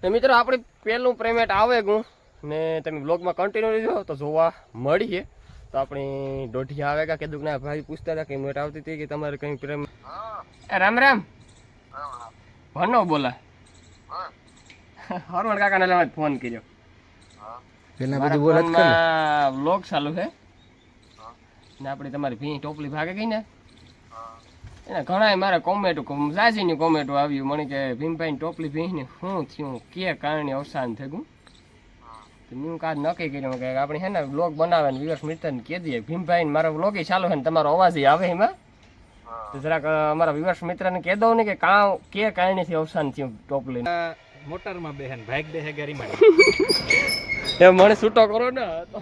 તો મિત્રો આપણે પહેલું પેમેન્ટ આવે ગું ને તમે બ્લોગમાં કન્ટિન્યુ રહેજો તો જોવા મળીએ. તો આપણી દોઢિયા આવે કા કીધું ના ભાઈ પૂછતા હતા કે મેટ આવતી હતી કે તમારે કંઈ પ્રેમ. રામ રામ ભનો બોલા હરવણ કાકાને લેવા ફોન કર્યો. બ્લોગ ચાલુ છે ને આપણી તમારી ભી ટોપલી ભાગે ગઈ ને એને ઘણા મારા કોમેન્ટો જાજીની કોમેન્ટો આવ્યું મને કે ભીમભાઈ ટોપલી ભીને શું થયું કે કારણે અવસાન થઈ ગયું. તો મેં કાજ નક્કી કર્યું કે આપણે છે ને બ્લોગ બનાવે ને વિવર્સ મિત્રને કહી દઈએ ભીમભાઈ મારો બ્લોગ ચાલુ છે ને તમારો અવાજ આવે એમાં તો જરાક અમારા વિવર્સ મિત્રને કહી દઉં ને કે કે કારણેથી અવસાન થયું ટોપલી મોટરમાં બેહન ભાગ દે ગાડીમાં એ મને છૂટો કરો ને તો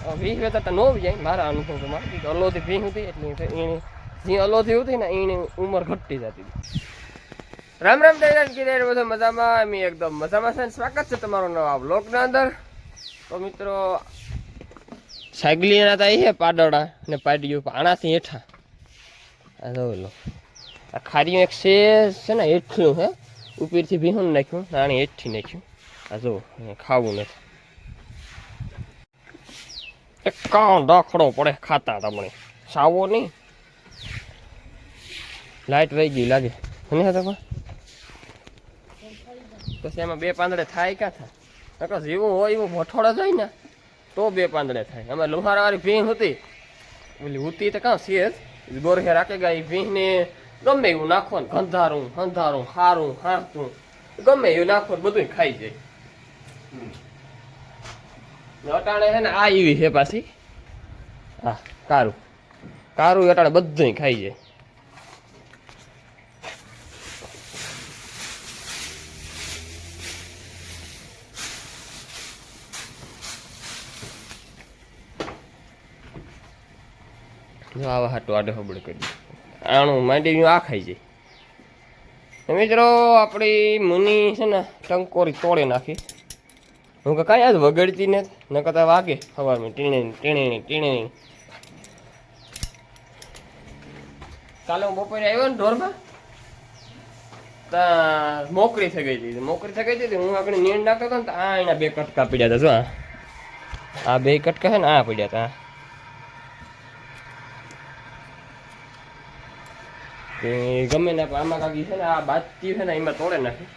20 વેતા તો નો જાય મારા અનુભવ પ્રમાણે અલોથી ભી હતી એટલે એની જે અલોથી હતી ને એની ઉંમર ઘટતી જતી હતી. રામ રામ દૈરાન કિરેર બધો મજામાં અમે એકદમ મજામાં છે. સ્વાગત છે તમારો નવા બ્લોગના અંદર. તો મિત્રો સાયકલીના હતા એ પાડડા ને પાડ્યું આણાથી હેઠા આ જોઈ લો આ ખારીયું એક છે ને હેઠું હે ઉપરથી ભીહું નાખ્યું આણી હેઠથી નાખ્યું આ જો ખાવું નથી એક કાં દાખડો પડે ખાતા તમને સાવો નહીં લાઈટ વહી ગઈ લાગે નહીં હતા પછી એમાં બે પાંદડે થાય ક્યાં થાય જેવું હોય એવું ભઠોડા જાય ને તો બે પાંદડે થાય. અમે લુહારાવાળી ભીંગ હતી ઓલી ઉતી તો કાં સેજ ગોરહે રાખે ગયા એ ભીંગને ગમે એવું નાખો ને ગંધારું હંધારું હારું હાંતું ગમે એવું નાખો બધું ખાઈ જાય. અટાણે છે ને આ એવી છે પાછી હા કારું કારું અટાણે બધું ખાઈ જાય. જો આવા હાટું આડે હબડે કરી આણું માંડી આ ખાઈ જાય. મિત્રો આપણી મુની છે ને ટંકોરી તોડી નાખી હું કે કાંઈ આજ વગડતી ને ન કરતા વાગે સવારમાં ટીણી ટીણી ટીણી. કાલે હું બપોરે આવ્યો ને ઢોરમાં ત્યાં મોકરી થઈ ગઈ હતી હું આગળ નીણ નાખતો હતો ને તો આ એના બે કટકા પડ્યા હતા. જો આ બે કટકા છે ને આ પડ્યા હતા ગમે ને આમાં કાકી છે ને આ બાજતી છે ને એમાં તોડે નાખી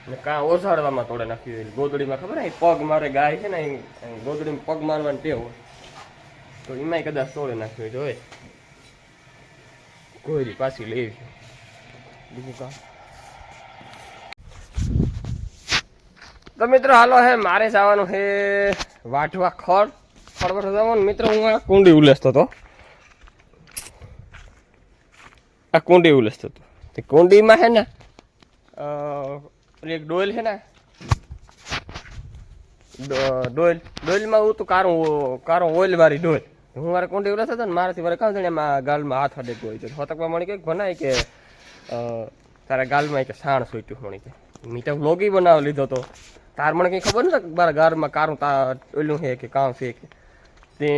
ને કાં ઓસાડવામાં તોડે નાખ્યું ગોદડીમાં ખબર ને પગ મારે ગાય છે ને ગોદડીમાં પગ મારવાની ટેવ હોય તો એમાંય કદાચ તોડે નાખ્યું હોય કોઈ પાછી લેવી બીજું કામ. તો મિત્રો હાલો હે મારે જવાનું છે વાઢવા ખડ જવાનું. મિત્રો હું આ કુંડી ઉલેસતો હતો તે કુંડીમાં છે ને એક ડોલ છે ને ડોલમાં હું તો કારો ઓઇલ વાળી ડોલ હું મારે કુંડી ઉલેસતો હતો ને મારાથી મારે કામ એમાં ગાલમાં હાથ અડેક હોય છે હોતકમાં મળી કે ભણાય કે તારા ગાલમાં કે સાણ સોટ્યું મળી કે મેં તો વ્લોગ બનાવી લીધો હતો તાર મને કંઈ ખબર નથી મારા ગારમાં કારું ઓલું છે કે કામ છે કે તે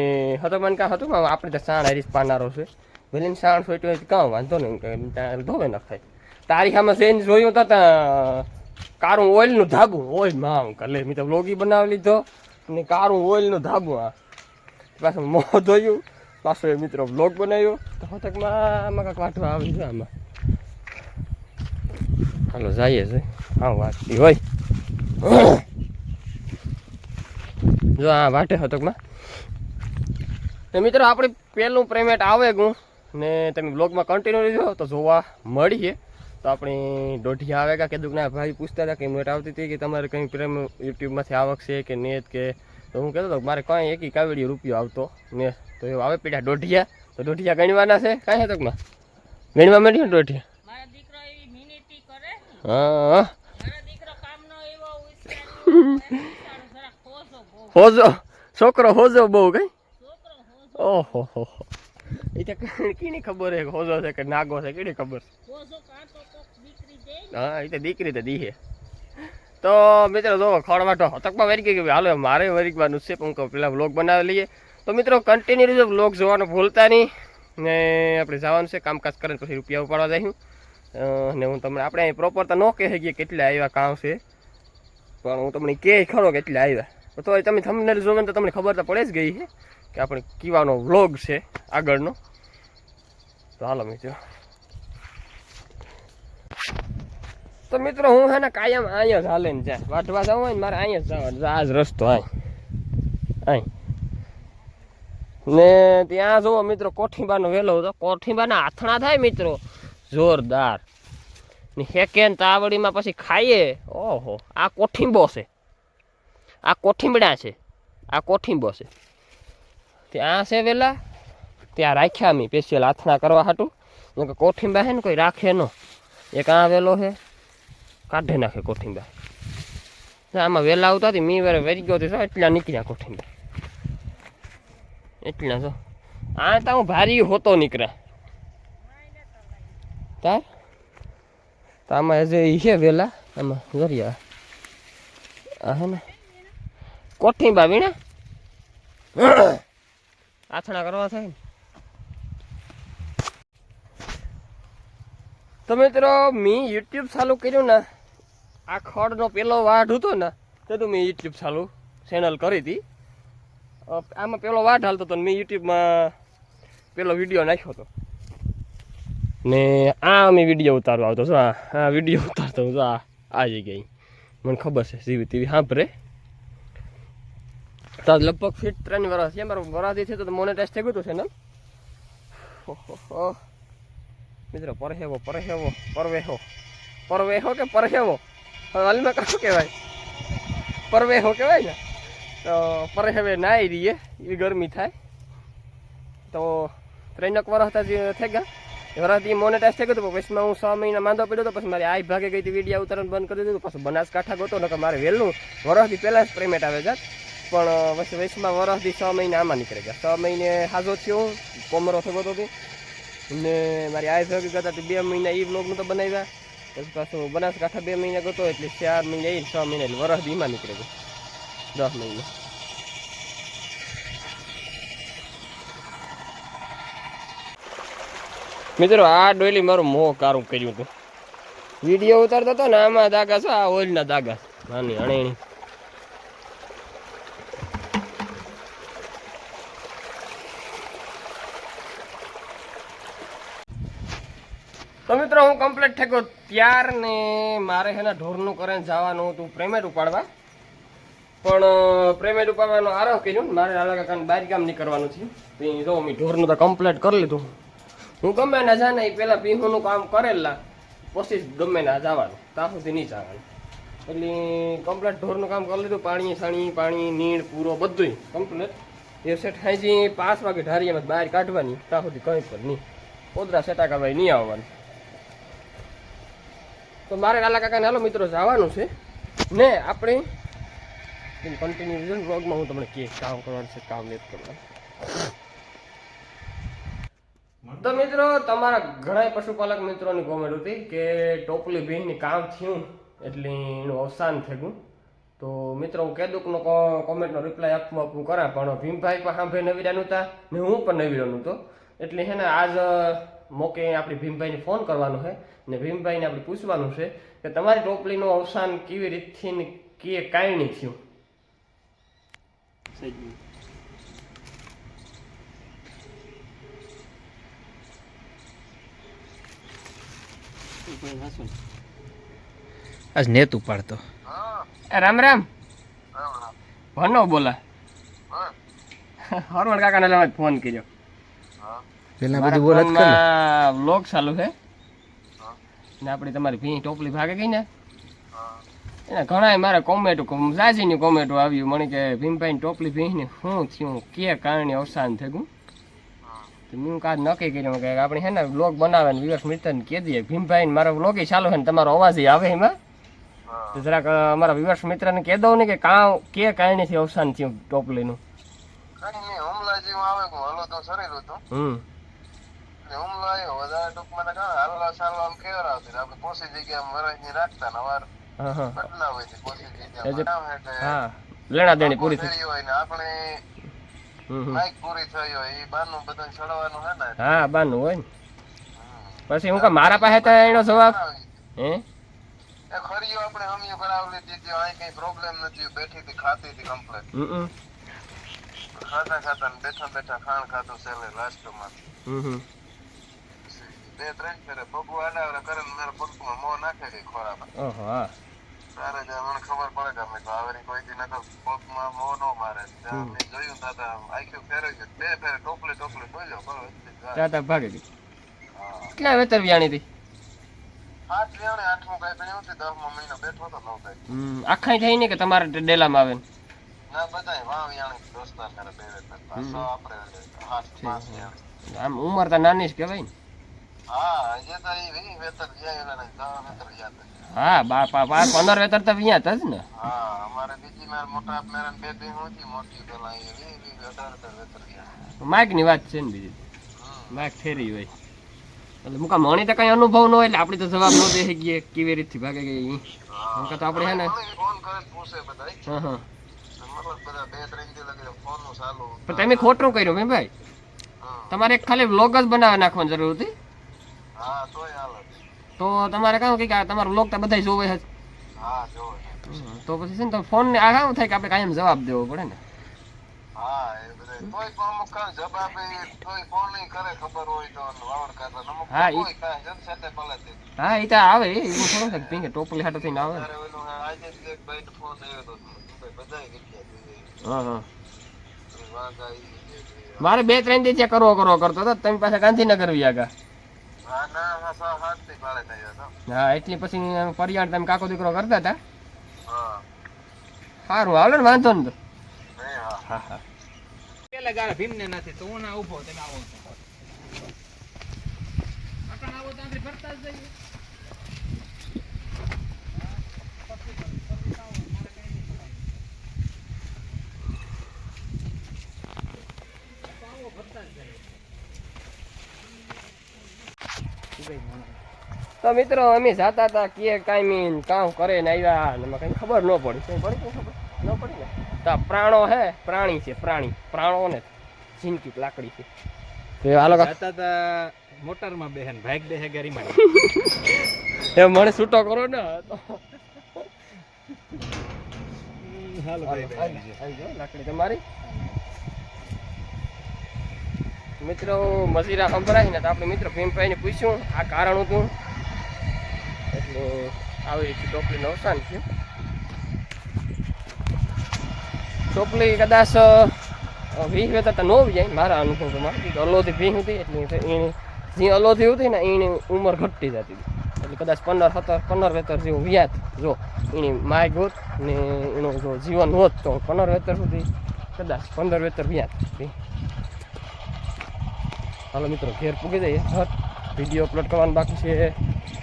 હતો મને કાં હતું આપણે તો સાણ હરીશ પાનારો છે ભલે સાણ સોટ્યું હોય કાં વાંધો નહીં ધોવે ન થાય. તારી સામે સેન્જ જોયું તો કારું ઓઇલનું ધાબું ઓઇલ માં કલે મેં તો વ્લોગી બનાવી લીધો ને કારું ઓઇલનું ધાબું આ પાછું મોં ધોયું પાછો એ મિત્રો વ્લોગ બનાવ્યો તો હોતકમાં આમાં કાંઈક વાંટવા આવી છે આમાં. હાલો જઈએ છે હા વાંચતી હોય જો આ વાટે હોતકમાં. તો મિત્રો આપણે પહેલું પેમેન્ટ આવે ગું ને તમે બ્લોગમાં કન્ટિન્યુ રહેજો તો જોવા મળીએ. તો આપણી દોઢિયા આવે કા કીધું ના ભાઈ પૂછતા હતા કે મેટ આવતી હતી કે તમારે કંઈ પ્રેમ યુટ્યુબમાંથી આવક છે કે નેટ કે તો હું કહેતો હતો મારે કાંઈ એકી કાવડી રૂપિયો આવતો ને તો એવું આવે પડ્યા દોઢિયા. તો દોઢિયા ગણવાના છે કાંઈ છે તકમાં ગણવા માંડ્યો ને દોઢિયા હા હોજો છોકરો હોજો બહુ કઈ ઓહો હો એ તો કીની ખબર છે હોજો છે કે નાગો છે કીની ખબર હા એ તો દીકરી તો દીહે. તો મિત્રો જો ખોળવાટો હતકમાં વરી ગઈ હાલો મારે વરીકવાનું છે પણ હું પેલા વ્લોગ બનાવી લઈએ. તો મિત્રો કન્ટિન્યુ રહેજો વ્લોગ જોવાનું ભૂલતા નહીં ને આપણે જવાનું છે કામકાજ કરીને પછી રૂપિયા ઉપાડવા જઈશું. ને હું તમને આપણે અહીં પ્રોપર તો ન કહી શકીએ કેટલા આવ્યા કામ છે, પણ હું તમને કહે ખરો કે એટલા આવ્યા. તો તમે થંબનેલ જોવો ને તો તમને ખબર તો પડે જ ગઈ છે કે આપણે કીવાનો વ્લોગ છે આગળનો. તો હાલો મિત્રો. તો મિત્રો હું છે ને કાયમ અહીંયા જ હાલે ને જાય વાટવા જવું હોય ને મારે અહીંયા જ જવાનું, આ જ રસ્તો અહીં ને ત્યાં જુઓ મિત્રો કોઠીબાનો વેલો હતો. કોઠીબાના આથણા થાય મિત્રો જોરદાર ને હેકે ને તાવડીમાં પછી ખાઈએ. ઓહો આ કોઠીંબો છે, આ કોઠીંબડા છે, આ કોઠીંબો છે. ત્યાં છે વેલા ત્યાં રાખ્યા અમે સ્પેશિયલ આથણા કરવા હાટું. કે કોઠીંબા છે ને કોઈ રાખે ન. એક આ વેલો છે કાઢી નાખે કોઠીંબા. આમાં વેલા આવતા હતી મી વારે વેરી ગયો હતો એટલા નીકળ્યા કોઠીંબા એટલા. જો આ તો હું ભારી હોતો નીકળ્યા તાર તો આમાં જે છે વેલા આમાં જરિયા આ હે ને કોઠીંબા વીણા આથણા કરવા થાય ને. તો મિત્રો મેં યુટ્યુબ ચાલુ કર્યું ને આ ખડનો પેલો વાઢ હતો ને તો મેં યુટ્યુબ ચાલુ ચેનલ કરી હતી. આમાં પેલો વાઢ હાલતો હતો ને મેં યુટ્યુબમાં પેલો વિડીયો નાખ્યો હતો ને આ મેં વિડીયો ઉતારવા આવતો છો. આ વિડીયો ઉતારતો હું તો આ જગ્યાએ મને ખબર છે સીવી ટીવી સાંભળે તો લગભગ ફીટ 3 વર્ષ છે મારું વરાથી છે તો મોનેટાઈઝ થઈ ગયું હતું ચેનલ. મિત્રો પરહેવો પરવેહો પરવેહો કે પરહેવો હાલમાં કશું કહેવાય પરવેહો કહેવાય ને. તો પરહેવે નાઈ રહીએ એવી ગરમી થાય તો 3 વર્ષ થઈ ગયા. વરાથી મોનેટાઈઝ થઈ ગયું હતું પછી હું 6 મહિના માંદો પડ્યો હતો. પછી મારી આઈ ભાગે ગઈ હતી વિડીયો ઉતારવાનું બંધ કરી દીધું. પછી બનાસકાંઠા ગયો ને કે મારે વહેલું વરસથી પહેલાં જ પેમેન્ટ આવે જાત પણ પછી વૈશમાં વરસથી 6 મહિના આમાં નીકળી ગયા. 6 મહિને હાજો થયો કોમરો થયો હતો ને મારી આઈ ભાગે ગયા હતા 2 મહિના એ બ્લોગનું તો બનાવ્યા. પછી પાછું બનાસકાંઠા 2 મહિના ગયો એટલે 4 મહિના એ 6 મહિના એટલે વરસ ધીમા નીકળી ગયો 10 મહિના. મિત્રો આ ડોયલી મારું મોં કારું કર્યું હતું. વિડીયો ઉતારતો હતો ને આમાં દાગા છે આ ઓઇલના દાગા નાની અણેણી. તો મિત્રો હું કમ્પ્લીટ થઈ ગયો ત્યાર ને મારે છે ને ઢોરનું કરીને જવાનું હતું પ્રેમેટ ઉપાડવા. પણ પ્રેમેટ ઉપાડવાનો આરંભ કર્યો ને મારે આલા કાકાને બહાર કામ નહીં કરવાનું છે. તો જો મેં ઢોરનું તો કમ્પ્લીટ કરી લીધું. હું ગમે ના જા ને એ પહેલાં પીહુનું કામ કરેલા પછી ગમે ના જવાનું ત્યાં સુધી નહીં જવાનું. એટલે કમ્પ્લીટ ઢોરનું કામ કરી લીધું. પાણી સાણી પાણી નીણ પૂરો બધું કમ્પ્લીટ. એ સેટ હાઈજી 5 વાગે ઢારીયામાં બહાર કાઢવાની ત્યાં સુધી કંઈ પણ નહીં. પોદરા સેટા કરવાય નહીં આવવાનું. તો મારે લાલા કાકાને હાલો મિત્રો જવાનું છે ને આપણે કન્ટિન્યુ વ્લોગમાં હું તમને કે કામ કરવાનું છે કામ નથી કરવાનું. તો મિત્રો તમારા ઘણા પશુપાલક મિત્રોની કોમેન્ટ હતી કે ટોપલી ભીંની કામ થયું એટલે એનું અવસાન થઈ ગયું. તો મિત્રો હું કેદુકનો કોમેન્ટનો રિપ્લાય આપવું કરા પણ ભીમભાઈ પણ સાંભળે નવીરાનું હતા ને હું પણ નવીરાનું હતો. એટલે છે ને આજ મોકે આપણી ભીમભાઈને ફોન કરવાનો છે ને ભીમભાઈને આપણે પૂછવાનું છે કે તમારી ટોપલીનું અવસાન કેવી રીતથી ને કે કાંઈ નહીં થયું. આજ નેત ઉપાડતો. રામ રામ ભનો બોલા હરવણ કાકાને લાવ ફોન કર્યો. પેલા બધું બોલત કર વ્લોગ ચાલુ છે ને આપણી તમારી ભીની ટોપલી ભાગે ગઈ ને એને ઘણા મારે કોમેન્ટો જાજીની કોમેન્ટો આવ્યું મને કે ભીમભાઈની ટોપલી ભીની શું થયું કે કારણે અવસાન થઈ ગયું. મેં કાજ નક્કી કર્યું કે આપણે છે ને વ્લોગ બનાવે ને વિવેક મિત્રને કહી દઈએ ભીમભાઈ મારો વ્લોગ ચાલુ છે ને તમારો અવાજ આવે એમાં તો જરાક અમારા વિવેક મિત્રને કહી દઉં ને કે કે કારણેથી અવસાન થયું ટોપલીનું. હા લેણા દેણી પૂરી થઈ. હા બાનું હોય ને પછી હું કા મારા પાસે તો એનો જવાબ હે એ ખરીયો આપણે હમીઓ કરાવી લીધી હતી અહીં કઈ પ્રોબ્લેમ નથી બેઠી હતી ખાતી હતી કમ્પ્લીટ હમ ખાતા ખાતા ને બેઠા બેઠા ખાણ ખાતું છેલ્લે લાસ્ટમાં હમ 2-3 ફેરે પગું આડાવડે કરે ને મારા પગમાં મોં નાખે ગઈ ખોરામાં ઓહો હા ત્યારે જ મને ખબર પડે કે અમે આવી કોઈ દી નકર પગમાં મોં ન મારે ત્યાં મેં જોયું દાદા આખું ફેરવી ગયું 2 ફેરે ટોપલી બોલ્યો બરોબર તાતા ભાગી ગઈ કેટલા વેતર વ્યાણી હતી 8 લેવડે 8મો કઈ પણ એવું 10મો મહિનો બેઠો તો નવ કઈ આખાઈ થઈ ને કે તમારે ડેલામાં આવે ને ના બધાય વાવ યાણી દોસ્તાર કરે બે વેતર પાછો આપણે 8-5 યાણી આમ ઉંમર તો નાની જ કહેવાય ને હા જે તો ઈ વેતર ગયા એલા ને 10 વેતર યાદ હા 15 વેતર તો વ્યાત જ ને હા અમારે બીજી માર મોટા મેરન બે બે હોતી મોટી પેલા એ 18 વેતર ગયા માઇક ની વાત છે ને બીજી માઇક ફેરી હોય એટલે મુકા મણી તો કઈ અનુભવ ન હોય એટલે આપણે તો જવાબ ન દે શકીએ કેવી રીતથી ભાગે ગઈ મુકા તો આપણે હે ને ફોન કરે પૂછે બધાય હા હા મતલબ બધા 2-3 દી લગી ફોન નું ચાલુ પણ તમે ખોટું કર્યું મેં ભાઈ તમારે એક ખાલી વ્લોગ જ બનાવવા નાખવાની જરૂર હતી હા તોય હાલે તો તમારે કામ કે તમારો વ્લોગ તો બધાય જોવે છે હા જો તો પછી છે ને તો ફોન ને આ કામ થાય કે આપણે કાયમ જવાબ દેવો પડે ને હા એ બધા કોઈ પણ અમુક કાંઈ જવાબ કોઈ ફોન નહીં કરે ખબર હોય તો વાવડ કરતા અમુક હા, કોઈ કાંઈ જન સાથે ભલે તે હા એ તો આવે એવું થોડું થાય પીંગે ટોપલી હાટો થઈને આવે ને. ત્યારે ઓલું આજે જ એક ભાઈ ફોન આવ્યો તો બધાય ગયા હા હા વાંધા મારે 2-3 દી ત્યાં કરવો કરતો હતો તમે પાસે ગાંધીનગર વ્યા ગયા હા ના હા 7 થી ભાડે થયો હતો હા એટલી પછી પરિયાણ તમે કાકો દીકરો કરતા હતા હા સારું હાલો ને વાંધો ને તો હા હા હા પેલા ગાળા ભીમને નથી તો હું ના ઉભો તમે આવો અટાણ આવો તો આપણે ફરતા જ જઈએ તો મિત્રો અમે જાતા હતા કે કાંઈ કામ કરે ને આવ્યા ને એમાં કઈ ખબર ન પડી કઈ પડી કઈ ખબર ન પડી ને તો આ પ્રાણો હે પ્રાણી છે પ્રાણો ને જિંદગી લાકડી છે તો હાલો જાતા તા મોટરમાં બેહન ભાગ બેહે ગરીમાં એ મને છૂટો કરો ને તો હાલો આવી જાઓ લાકડી તમારી મિત્રો મજીરા સંભળાય ને તો આપણે મિત્રો ભીમભાઈને પૂછ્યું આ કારણ હતું એટલે આવી રીતે ટોપલીનું અવસાન થયું ટોપલી કદાચ 20 વેતર તો ન જાય મારા અનુભવ પ્રમાણે અલોથી ભીંગ હતી એટલે એની જે અલોથી હતી ને એની ઉંમર ઘટતી જતી હતી એટલે કદાચ 15 વેતર જેવું વ્યાત જો એની માય ગોત ને એનું જો જીવન હોત તો 15 વેતર સુધી કદાચ 15 વેતર વ્યાત હાલો મિત્રો ઘેર પૂગી જઈએ વિડીયો અપલોડ કરવાનું બાકી છે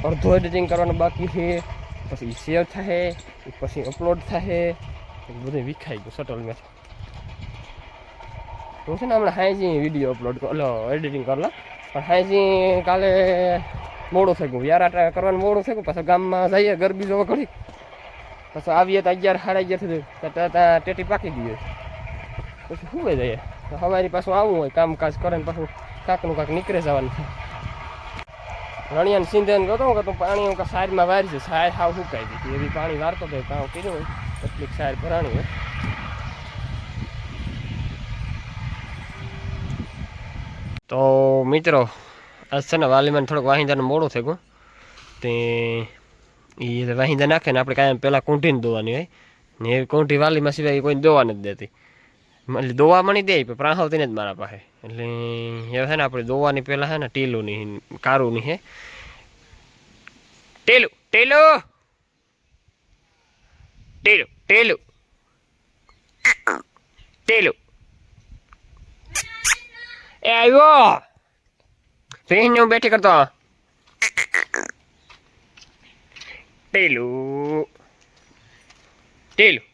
અડધો એડિટિંગ કરવાનું બાકી છે પછી સેવ થાય પછી અપલોડ થાય બધું વિખાઈ ગયું શટલમાં હું છે ને હમણાં હાઈજી વિડીયો અપલોડ એડિટિંગ કરલા પણ હાઈજી કાલે મોડું થઈ ગયું યાર કરવાનું મોડું થઈ ગયું પાછું ગામમાં જઈએ ગરબી જોવા ઘડી પછી આવીએ તો 11-11:30 સુધી ત્યાં ટેટી પાકી ગઈ પછી શું જઈએ સવારી પાછું આવવું હોય કામકાજ કરે ને પાછું કાંકનું કાંક નીકળે જવાનું રણિયાને સિંધેને ગયો કે તું પાણી સાઈડમાં વારી છે સાઈડ હાવ સુકાઈ દીધી એવી પાણી વારતો હતો કામ કીધું હોય એટલી સાઈડ ભરાણી હોય તો મિત્રો આજ છે ને વાલીમાં થોડુંક વાહિંદાનું મોડું થઈ ગયું તે એ વાહિંદા નાખે ને આપણે કાંઈ પહેલાં કૂંટીને દોવાની હોય ને એવી કૂંટી વાલીમાં સિવાય કોઈ દોવા નથી દેતી એટલે દોવા મળી દે પણ પ્રાહવતીને જ મારા પાસે એટલે એ છે ને આપણે દોવાની પહેલાં છે ને ટીલુની કારુની હે ટેલું ટેલું ટેલું ટેલું ટેલું એ આવ્યો હું બેઠી કરતો ટેલું ટેલું